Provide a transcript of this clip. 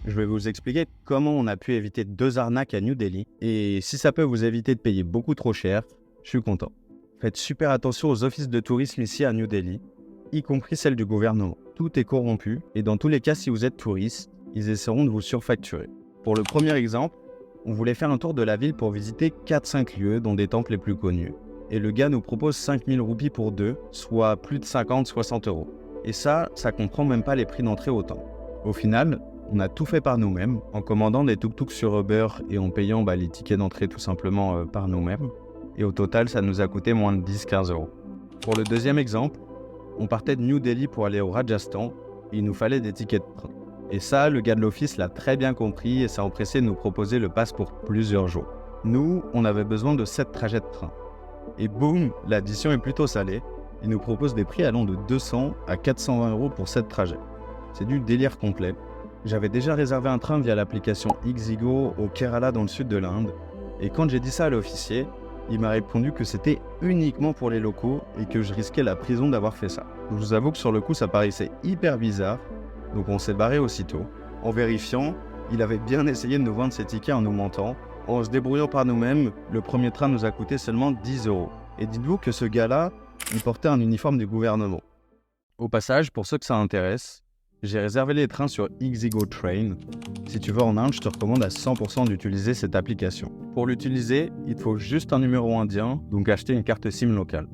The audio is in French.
Je vais vous expliquer comment on a pu éviter 2 arnaques à New Delhi. Et si ça peut vous éviter de payer beaucoup trop cher, je suis content. Faites super attention aux offices de tourisme ici à New Delhi, y compris celles du gouvernement. Tout est corrompu et dans tous les cas, si vous êtes touriste, ils essaieront de vous surfacturer. Pour le premier exemple, on voulait faire un tour de la ville pour visiter 4-5 lieux, dont des temples les plus connus. Et le gars nous propose 5000 roupies pour deux, soit plus de 50-60 euros. Et ça comprend même pas les prix d'entrée au temple. Au final, on a tout fait par nous-mêmes, en commandant des tuk-tuks sur Uber et en payant les tickets d'entrée tout simplement par nous-mêmes. Et au total, ça nous a coûté moins de 10-15 euros. Pour le deuxième exemple, on partait de New Delhi pour aller au Rajasthan et il nous fallait des tickets de train. Et ça, le gars de l'office l'a très bien compris et s'est empressé de nous proposer le pass pour plusieurs jours. Nous, on avait besoin de 7 trajets de train. Et boum, l'addition est plutôt salée. Il nous propose des prix allant de 200 à 420 euros pour 7 trajets. C'est du délire complet. J'avais déjà réservé un train via l'application Ixigo au Kerala dans le sud de l'Inde. Et quand j'ai dit ça à l'officier, il m'a répondu que c'était uniquement pour les locaux et que je risquais la prison d'avoir fait ça. Donc je vous avoue que sur le coup, ça paraissait hyper bizarre. Donc on s'est barré aussitôt. En vérifiant, il avait bien essayé de nous vendre ses tickets en nous mentant. En se débrouillant par nous-mêmes, le premier train nous a coûté seulement 10 euros. Et dites-vous que ce gars-là, il portait un uniforme du gouvernement. Au passage, pour ceux que ça intéresse, j'ai réservé les trains sur Ixigo Train. Si tu vas en Inde, je te recommande à 100% d'utiliser cette application. Pour l'utiliser, il te faut juste un numéro indien, donc acheter une carte SIM locale.